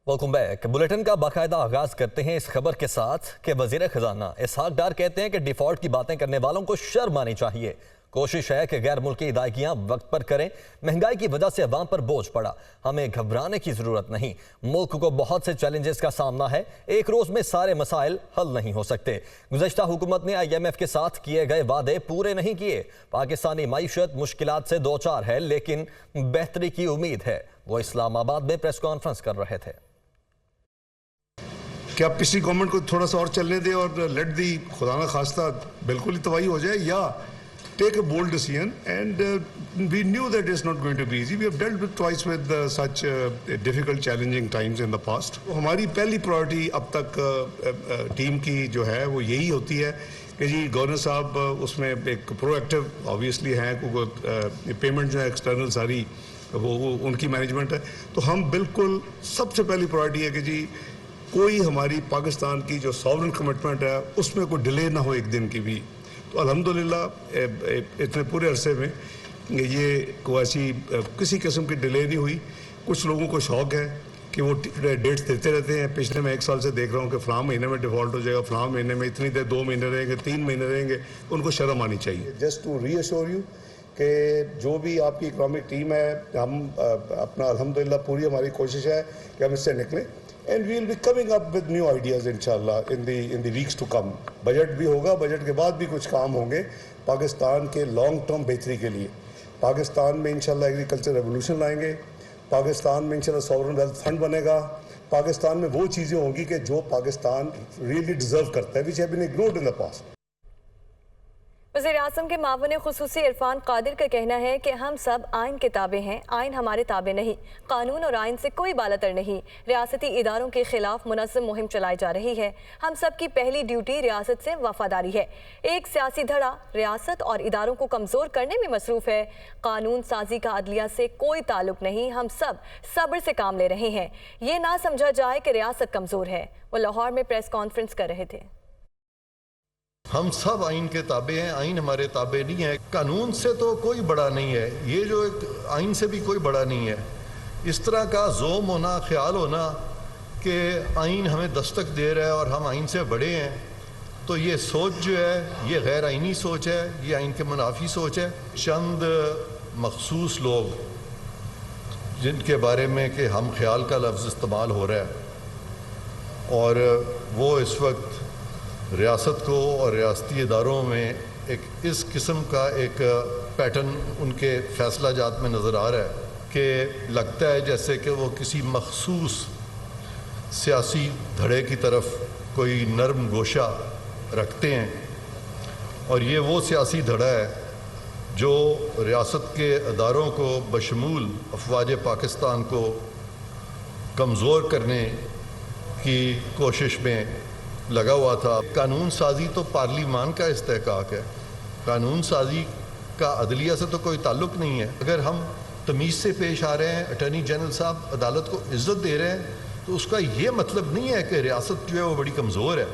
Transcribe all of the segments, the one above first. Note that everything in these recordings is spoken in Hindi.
Welcome back. बुलेटिन का बाकायदा आगाज करते हैं इस खबर के साथ कि वजीर खजाना इसहाक डार कहते हैं कि डिफॉल्ट की बातें करने वालों को शर्म आनी चाहिए। कोशिश है कि गैर मुल्की अदायगियां वक्त पर करें। महंगाई की वजह से अवाम पर बोझ पड़ा, हमें घबराने की जरूरत नहीं। मुल्क को बहुत से चैलेंजेस का सामना है, एक रोज में सारे मसाइल हल नहीं हो सकते। गुज़श्ता हुकूमत ने IMF के साथ किए गए वादे पूरे नहीं किए। पाकिस्तानी माईशत मुश्किलात से दो चार है, लेकिन बेहतरी की उम्मीद है। वो इस्लामाबाद में प्रेस कॉन्फ्रेंस कर रहे थे। क्या पिछली गवर्नमेंट को थोड़ा सा और चलने दे और लेट दी खुदा ना खास्ता बिल्कुल ही तबाही हो जाए, या take a bold decision and we knew that is not going to be easy. We have dealt with twice with such difficult challenging times in the past. हमारी पहली प्रायोरिटी अब तक टीम की जो है वो यही होती है कि जी गवर्नर साहब उसमें एक प्रोएक्टिव ऑब्वियसली हैं, क्योंकि पेमेंट जो है एक्सटर्नल सारी वो उनकी मैनेजमेंट है। तो हम बिल्कुल सबसे पहली प्रायोरिटी है कि जी कोई हमारी पाकिस्तान की जो सॉवरेन कमिटमेंट है उसमें कोई डिले ना हो एक दिन की भी। तो अल्हम्दुलिल्लाह इतने पूरे अरसे में ये कोई ऐसी किसी किस्म की डिले नहीं हुई। कुछ लोगों को शौक है कि वो डेट्स देते रहते हैं। पिछले मैं 1 साल से देख रहा हूँ कि फलां महीने में डिफ़ॉल्ट हो जाएगा, फलां महीने में इतनी देर 2 महीने रहेंगे, 3 महीने रहेंगे। उनको शर्म आनी चाहिए। जस्ट टू रीअश्योर यू कि जो भी आपकी इकनॉमिक टीम है, हम अपना अल्हम्दुलिल्लाह पूरी हमारी कोशिश है कि हम इससे निकलें। And we will be coming up with new ideas इंशाल्लाह in the weeks to come। Budget भी होगा, बजट के बाद भी कुछ काम होंगे पाकिस्तान के लॉन्ग टर्म बेहतरी के लिए। पाकिस्तान में इंशाल्लाह एग्रीकल्चर रेवोल्यूशन लाएंगे, पाकिस्तान में इंशाल्लाह सॉवरेन वेल्थ फंड बनेगा, पाकिस्तान में वो चीज़ें होंगी कि जो पाकिस्तान रियली डिजर्व करता है, which have been ignored in the past. वज़ीर आज़म के मावन खुसूसी इरफान कादिर का कहना है कि हम सब आइन के ताबे हैं, आइन हमारे ताबे नहीं। कानून और आइन से कोई बालातर नहीं। रियासती इदारों के खिलाफ मुनज़्ज़म मुहिम चलाई जा रही है। हम सब की पहली ड्यूटी रियासत से वफादारी है। एक सियासी धड़ा रियासत और इदारों को कमज़ोर करने में मसरूफ़ है। कानून साजी का अदलिया से कोई ताल्लुक नहीं। हम सब सब्र से काम ले रहे हैं। ये ना समझा जाए कि रियासत कमज़ोर है। वो लाहौर में प्रेस कॉन्फ्रेंस कर रहे थे। हम सब आइन के ताबे हैं, आइन हमारे ताबे नहीं है। कानून से तो कोई बड़ा नहीं है, ये जो एक आइन से भी कोई बड़ा नहीं है। इस तरह का जोम होना, ख्याल होना कि आइन हमें दस्तक दे रहा है और हम आइन से बड़े हैं, तो ये सोच जो है ये गैर आइनी सोच है, ये आइन के मुनाफी सोच है। चंद मखसूस लोग जिनके बारे में कि हम ख्याल का लफ्ज़ इस्तेमाल हो रहा है, और वो इस वक्त रियासत को और रियासती इदारों में एक इस किस्म का एक पैटर्न उनके फैसला जात में नज़र आ रहा है कि लगता है जैसे कि वो किसी मखसूस सियासी धड़े की तरफ कोई नरम गोशा रखते हैं, और ये वो सियासी धड़ा है जो रियासत के इदारों को बशमूल अफवाज पाकिस्तान को कमज़ोर करने की कोशिश में लगा हुआ था। कानून साजी तो पार्लिमान का इस्तेहकाक है, कानून साजी का अदलिया से तो कोई ताल्लुक़ नहीं है। अगर हम तमीज़ से पेश आ रहे हैं, अटॉर्नी जनरल साहब अदालत को इज़्ज़त दे रहे हैं, तो उसका ये मतलब नहीं है कि रियासत जो है वो बड़ी कमज़ोर है।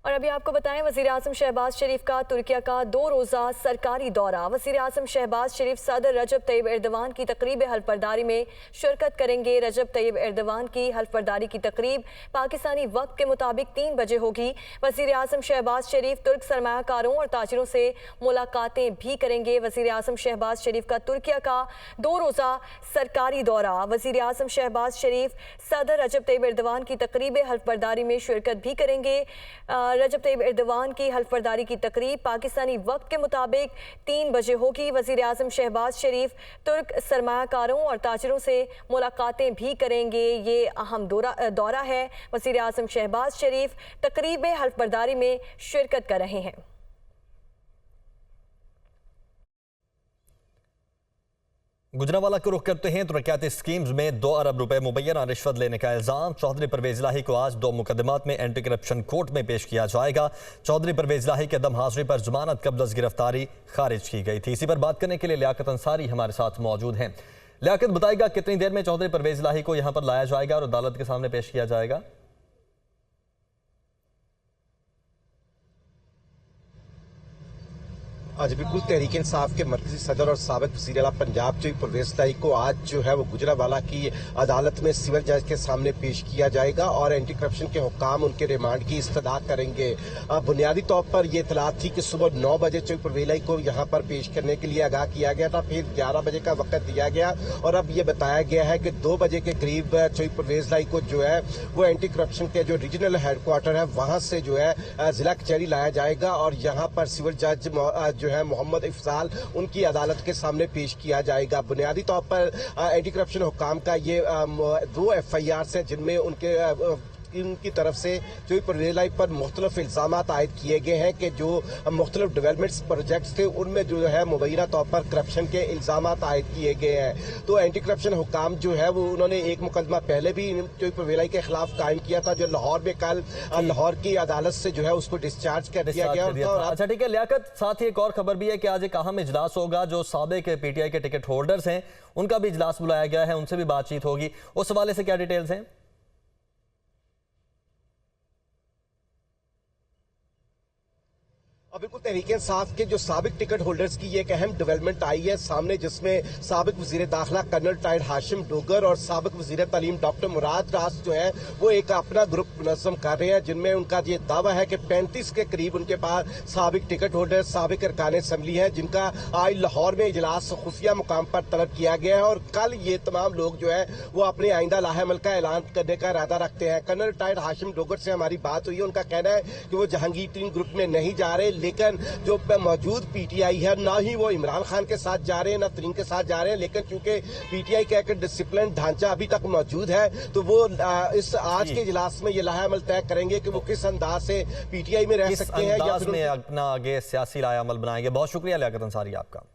और अभी आपको बताएं, वज़ीर आज़म शहबाज शरीफ का तुर्किया का 2 रोज़ा सरकारी दौरा। वज़ीर आज़म शहबाज शरीफ सदर रजब तैयब एर्दवान की तकरीब हल्फबरदारी में शिरकत करेंगे। रजब तैयब एर्दवान की हल्फबरदारी की तकरीब पाकिस्तानी वक्त के मुताबिक 3 बजे होगी। वज़ीर आज़म शहबाज शरीफ तुर्क सरमायाकारों और ताजिरों से मुलाकातें भी करेंगे। वज़ीर आज़म शहबाज शरीफ का तुर्किया का 2 रोज़ा सरकारी दौरा। वज़ीर आज़म शहबाज शरीफ सदर रजब तैयब एर्दवान की तकरीब हल्फबरदारी में शिरकत भी करेंगे। रजब तैयब एर्दवान की हल्फबरदारी की तकरीब पाकिस्तानी वक्त के मुताबिक 3 बजे होगी। वज़ीर आज़म शहबाज शरीफ तुर्क सरमायाकारों और ताजिरों से मुलाकातें भी करेंगे। ये अहम दौरा है। वज़ीर आज़म शहबाज शरीफ तकरीब हल्फबरदारी में शिरकत कर रहे हैं। गुजरांवाला को रुख करते हैं। तरक्याती स्कीम्स में 2 अरब रुपए मुबैना रिश्वत लेने का इल्ज़ाम। चौधरी परवेज़ इलाही को आज 2 मुकदमात में एंटी करप्शन कोर्ट में पेश किया जाएगा। चौधरी परवेज़ इलाही के अदम हाजिरी पर जमानत कब्ज़ गिरफ्तारी खारिज की गई थी। इसी पर बात करने के लिए लियाकत अंसारी हमारे साथ मौजूद हैं। लियाकत, बताएगा कितनी देर में चौधरी परवेज़ इलाही को यहाँ पर लाया जाएगा और अदालत के सामने पेश किया जाएगा? आज बिल्कुल तहरीक इंसाफ के मरकजी सदर और साबिक वज़ीर आला पंजाब चौधरी परवेज़ इलाही को आज जो है वो गुजरांवाला की अदालत में सिविल जज के सामने पेश किया जाएगा और एंटी करप्शन के हुक्काम उनके रिमांड की इस्तदा करेंगे। बुनियादी तौर पर यह इतलात थी कि सुबह 9 बजे चौधरी परवेज़ इलाही को यहाँ पर पेश करने के लिए आगाह किया गया था, फिर 11 बजे का वक्त दिया गया और अब ये बताया गया है कि 2 बजे के करीब चौधरी परवेज़ इलाही को जो है वो एंटी करप्शन के जो रीजनल हेडक्वार्टर है वहां से जो है जिला कचहरी लाया जाएगा और यहाँ पर सिविल जज जो है मोहम्मद इफजाल उनकी अदालत के सामने पेश किया जाएगा। बुनियादी तौर पर एंटी करप्शन हुक्काम का ये 2 FIRs हैं जिनमें उनकी तरफ से जो परवेज़ इलाही पर मुख्तलिफ इल्जाम आयद किए गए हैं कि जो मुख्तलिफ डेवलपमेंट्स प्रोजेक्ट्स थे उनमें जो है मुबैना तौर पर करप्शन के इल्जाम आयद किए गए हैं। तो एंटी करप्शन हुक्काम जो है वो उन्होंने एक मुकदमा पहले भी जो परवेज़ इलाही के खिलाफ कायम किया था, जो लाहौर में कल लाहौर की अदालत से जो है उसको डिस्चार्ज कर दिया गया। अच्छा ठीक है लियाकत, साथ ही एक और खबर भी है कि आज एक अहम इजलास होगा, जो साबिक PTI के टिकट होल्डर्स हैं उनका भी इजलास बुलाया गया है, उनसे भी बातचीत होगी, उस हवाले से क्या डिटेल्स हैं? और बिल्कुल तहरीक इंसाफ के जो साबिक टिकट होल्डर्स की एक अहम डेवलपमेंट आई है सामने, जिसमें साबिक वजीर दाखिला कर्नल टाइड हाशिम डोगर और साबिक वजीर तालीम डॉक्टर मुराद रास जो है वो एक अपना ग्रुप मुनज़्ज़म कर रहे हैं, जिनमें उनका ये दावा है कि 35 के करीब उनके पास साबिक टिकट होल्डर साबिक अरकान असम्बली है, जिनका आज लाहौर में इजलास खुफिया मुकाम पर तलब किया गया है और कल ये तमाम लोग जो है वो अपने आइंदा लाहेमल का ऐलान करने का इरादा रखते हैं। कर्नल टाइड हाशिम डोगर से हमारी बात हुई है, उनका कहना है कि वो जहांगीर तरीन ग्रुप में नहीं जा रहे, लेकिन जो मौजूद PTI है ना ही वो इमरान खान के साथ जा रहे हैं ना तरीन के साथ जा रहे हैं, लेकिन चूंकि PTI का एक डिसिप्लिन ढांचा अभी तक मौजूद है तो वो इस आज के इजलास में ये लाहेमल तय करेंगे कि वो किस अंदाज से PTI में रह सकते हैं या फिर अपना आगे सियासी लाहेमल बनाएंगे। बहुत शुक्रिया लियाकत अंसारी आपका।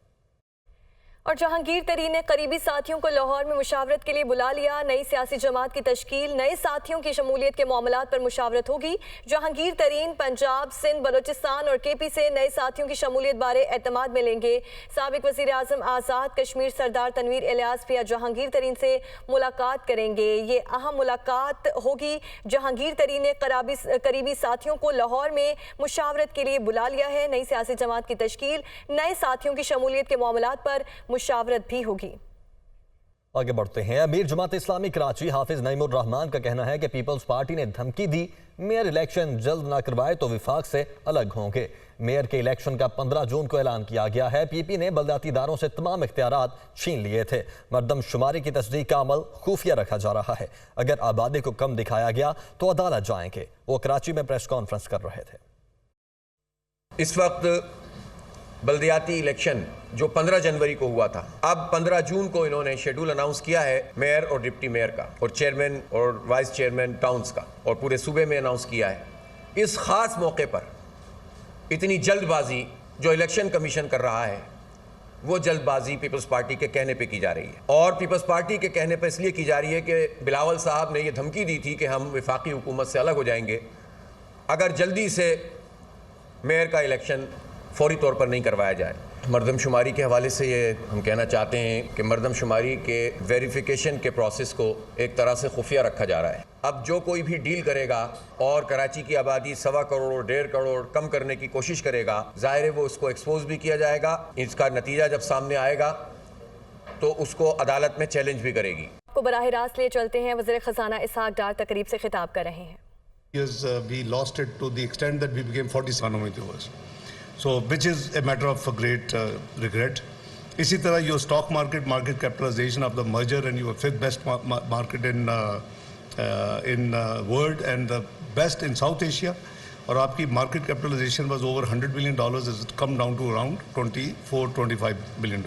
और जहांगीर तरीन ने करीबी साथियों को लाहौर में मुशावरत के लिए बुला लिया। नई सियासी जमात की तश्कील, नए साथियों की शमूलियत के मामलात पर मुशावरत होगी। जहांगीर तरीन पंजाब, सिंध, बलोचिस्तान और KP से नए साथियों की शमूलियत बारे एतमाद मिलेंगे। साबिक वज़ीर आज़म आज़ाद कश्मीर सरदार तनवीर इलियास भी जहांगीर तरीन से मुलाकात करेंगे। ये अहम मुलाकात होगी। जहांगीर तरीन ने करीबी साथियों को लाहौर में मुशावरत के लिए बुला लिया है। नई सियासी जमात की तश्कील, नए साथियों की शमूलियत के मामलात पर मुशावरत भी होगी। आगे बढ़ते हैं। अमीर जमात इस्लामी कराची हाफिज नईमुर रहमान का कहना है कि पीपल्स पार्टी ने धमकी दी मेयर इलेक्शन जल्द ना करवाए तो विफाक से अलग होंगे। मेयर के इलेक्शन का 15 जून को ऐलान किया गया है। PP ने बल्दियाती इदारों से तमाम इख्तियारात छीन लिए थे। मरदमशुमारी की तस्दीक का अमल खुफिया रखा जा रहा है। अगर आबादी को कम दिखाया गया तो अदालत जाएंगे। वो कराची में प्रेस कॉन्फ्रेंस कर रहे थे। इस वक्त बल्दियाती इलेक्शन जो 15 जनवरी को हुआ था, अब 15 जून को इन्होंने शेड्यूल अनाउंस किया है मेयर और डिप्टी मेयर का और चेयरमैन और वाइस चेयरमैन टाउन्स का, और पूरे सूबे में अनाउंस किया है। इस खास मौके पर इतनी जल्दबाजी जो इलेक्शन कमीशन कर रहा है, वो जल्दबाजी पीपल्स पार्टी के कहने पे की जा रही है। और पीपल्स पार्टी के कहने पे इसलिए की जा रही है कि बिलावल साहब ने ये धमकी दी थी कि हम वफाकी हुकूमत से अलग हो जाएंगे अगर जल्दी से मेयर का इलेक्शन फौरी तौर पर नहीं करवाया जाए। मरदमशुमारी के हवाले से ये हम कहना चाहते हैं कि मरदमशुमारी के वेरिफिकेशन के प्रोसेस को एक तरह से खुफिया रखा जा रहा है। अब जो कोई भी डील करेगा और कराची की आबादी 1.25 करोड़ 1.5 करोड़ कम करने की कोशिश करेगा, जाहिर है वो उसको एक्सपोज भी किया जाएगा। इसका नतीजा जब सामने आएगा तो उसको अदालत में चैलेंज भी करेगी। को बराह रास्त ले चलते हैं। वज़ीर ख़ज़ाना इसहाक डार तकरीब से खिताब कर रहे हैं। We lost it to the extent that we became 40 economy. So, which is a matter of a great regret. इसी तरह your stock market capitalization of the merger and your 5th best market in world and the best in South Asia, और आपकी market capitalization was over $100 billion, has come down to around $24-25 billion.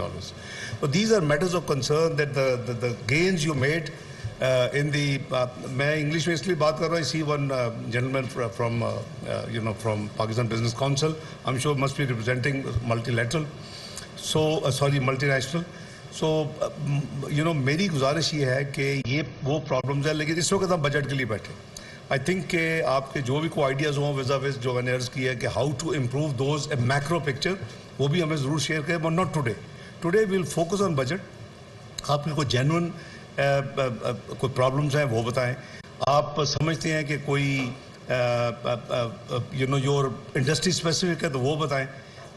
So these are matters of concern that the gains you made in the मैं इंग्लिश में इसलिए बात कर रहा हूँ, see one gentleman from Pakistan Business Council, I'm sure must be representing multilateral, so multinational. So मेरी गुजारिश ये है कि ये वो प्रॉब्लम्स है, लेकिन इस वक्त हम बजट के लिए बैठे। आई थिंक कि आपके जो भी कोई आइडियाज़ हों विज़ जो मैंने अर्ज़ किया है कि how to improve those a macro picture, वो भी हमें ज़रूर शेयर करें, but not today will focus on budget. आपके कोई जेन्युइन कोई प्रॉब्लम्स हैं वो बताएं। आप समझते हैं कि कोई योर इंडस्ट्री स्पेसिफिक है तो वो बताएं।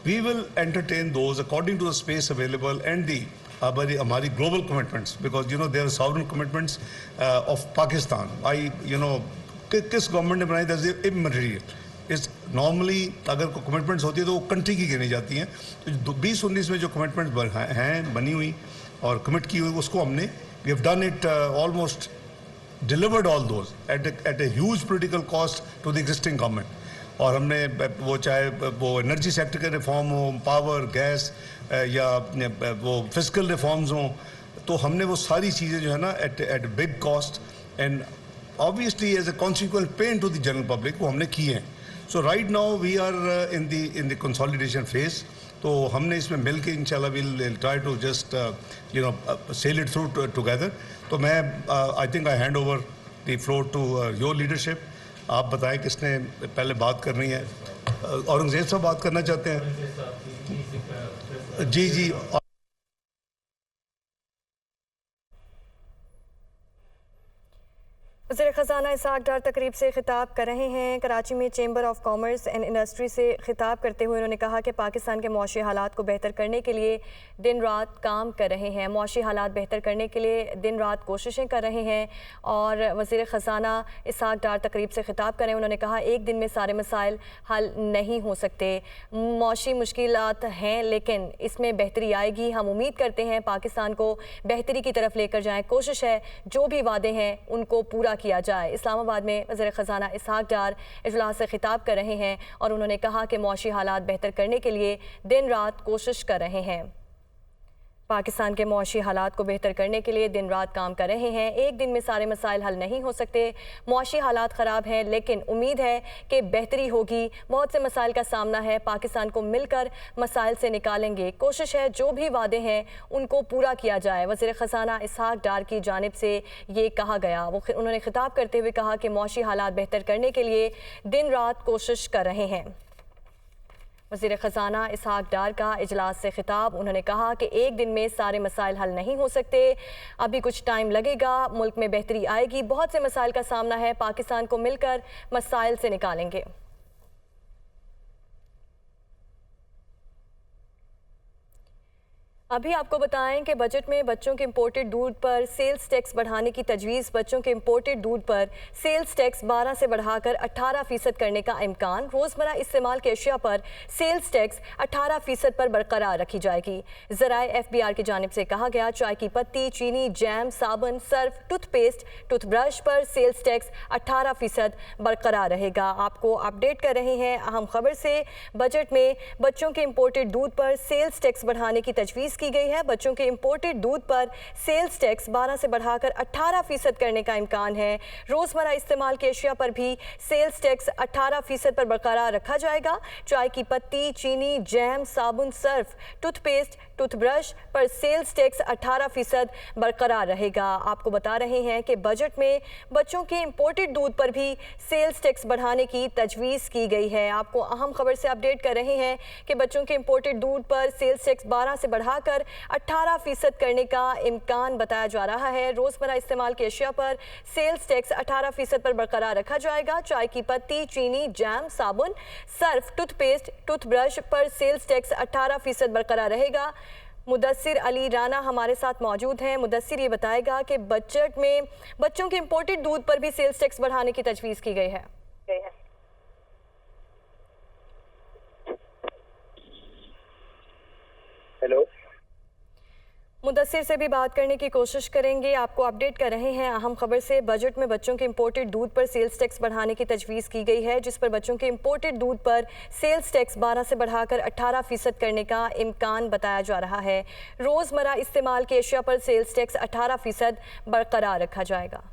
we will entertain those according to the space available and the हमारी global commitments, because you know there are sovereign commitments of Pakistan. किस गवर्नमेंट ने बनाई, दैट्स इममटेरियल. इस नॉर्मली अगर कोई कमिटमेंट्स होती है तो वो कंट्री की गिनी जाती हैं. तो 2019 में जो कमिटमेंट्स हैं बनी हुई और कमिट की हुई, उसको हमने we have done it almost delivered all those at a huge political cost to the existing government. और हमने वो चाहे वो एनर्जी सेक्टर के रिफॉर्म हो, पावर, गैस या वो फिजिकल रिफॉर्म्स हों, तो हमने वो सारी चीज़ें जो है ना at big cost and obviously as a consequent pain to the general public वो हमने किए हैं. So right now we are in the consolidation phase. तो हमने इसमें मिल के इंशाल्लाह we'll try to just sail it through together. तो मैं I think I hand over the floor to your leadership. आप बताएं किसने पहले बात करनी है. औरंगजेब साहब बात करना चाहते हैं. जी. वज़ीर ख़ज़ाना इसहाक़ डार तकरीब से खिताब कर रहे हैं. कराची में chamber of commerce and industry से खिताब करते हुए उन्होंने कहा कि पाकिस्तान के मुआशी हालात को बेहतर करने के लिए दिन रात काम कर रहे हैं. मुआशी हालात बेहतर करने के लिए दिन रात कोशिशें कर रहे हैं. और वज़ीर ख़ज़ाना इसहाक़ डार तकरीब से खिताब कर रहे हैं. उन्होंने कहा एक दिन में सारे मसाइल हल नहीं हो सकते. मुआशी मुश्किलात हैं लेकिन इसमें बेहतरी आएगी. हम उम्मीद करते हैं पाकिस्तान को बेहतरी की तरफ लेकर जाएँ. कोशिश है जो भी वादे हैं उनको पूरा किया जाए. इस्लामाबाद में वज़ीर ख़ज़ाना इसहाक़ डार इजलास से खिताब कर रहे हैं और उन्होंने कहा कि मुआशी हालात बेहतर करने के लिए दिन रात कोशिश कर रहे हैं. पाकिस्तान के मुआशी हालात को बेहतर करने के लिए दिन रात काम कर रहे हैं. एक दिन में सारे मसाइल हल नहीं हो सकते. मुआशी हालात ख़राब हैं लेकिन उम्मीद है कि बेहतरी होगी. बहुत से मसाइल का सामना है. पाकिस्तान को मिलकर मसाइल से निकालेंगे. कोशिश है जो भी वादे हैं उनको पूरा किया जाए. वज़ीर ख़ज़ाना इसहाक़ डार की जानिब से ये कहा गया. उन्होंने खिताब करते हुए कहा कि मुआशी हालात बेहतर करने के लिए दिन रात कोशिश कर रहे हैं. वज़ीर ख़ज़ाना इसहाक़ डार का इजलास से खिताब. उन्होंने कहा कि एक दिन में सारे मसाइल हल नहीं हो सकते. अभी कुछ टाइम लगेगा. मुल्क में बेहतरी आएगी. बहुत से मसाइल का सामना है. पाकिस्तान को मिलकर मसाइल से निकालेंगे. अभी आपको बताएं कि बजट में बच्चों के इंपोर्टेड दूध पर सेल्स टैक्स बढ़ाने की तजवीज़. बच्चों के इंपोर्टेड दूध पर सेल्स टैक्स 12 से बढ़ाकर 18% करने का इम्कान. रोज़मर्रा इस्तेमाल के अशिया पर सेल्स टैक्स 18% पर बरकरार रखी जाएगी. ज़राए FBR की जानिब से कहा गया चाय की पत्ती, चीनी, जैम, साबुन, सर्फ, टूथपेस्ट, टूथब्रश पर सेल्स टैक्स 18% बरकरार रहेगा. आपको अपडेट कर रहे हैं अहम खबर से. बजट में बच्चों के इंपोर्टेड दूध पर सेल्स टैक्स बढ़ाने की तजवीज़ की गई है. बच्चों के इंपोर्टेड दूध पर सेल्स टैक्स 12 से बढ़ाकर 18% करने का इम्कान है. रोजमर्रा इस्तेमाल के अशिया पर भी सेल्स टैक्स 18% पर बरकरार रखा जाएगा. चाय की पत्ती, चीनी, जैम, साबुन, सर्फ, टूथपेस्ट, टूथब्रश पर सेल्स टैक्स 18% बरकरार रहेगा. आपको बता रहे हैं कि बजट में बच्चों के इंपोर्टेड दूध पर भी सेल्स टैक्स बढ़ाने की तजवीज़ की गई है. आपको अहम खबर से अपडेट कर रहे हैं कि बच्चों के इंपोर्टेड दूध पर सेल्स टैक्स 12 से बढ़ाकर 18% करने का इम्कान बताया जा रहा है. रोज़मर्रा इस्तेमाल के अशिया पर सेल्स टैक्स 18% पर बरकरार रखा जाएगा. चाय की पत्ती, चीनी, जैम, साबुन, सर्फ, टूथपेस्ट, टूथब्रश पर सेल्स टैक्स 18% बरकरार रहेगा. मुदस्सिर अली राना हमारे साथ मौजूद हैं. मुदस्सिर ये बताएगा कि बजट में बच्चों के इंपोर्टेड दूध पर भी सेल्स टैक्स बढ़ाने की तजवीज़ की गई है. हेलो, मुदस्सिर से भी बात करने की कोशिश करेंगे. आपको अपडेट कर रहे हैं अहम खबर से. बजट में बच्चों के इंपोर्टेड दूध पर सेल्स टैक्स बढ़ाने की तजवीज़ की गई है, जिस पर बच्चों के इंपोर्टेड दूध पर सेल्स टैक्स 12 से बढ़ाकर 18% करने का इम्कान बताया जा रहा है. रोज़मर्रा इस्तेमाल के अशिया पर सेल्स टैक्स 18% बरकरार रखा जाएगा.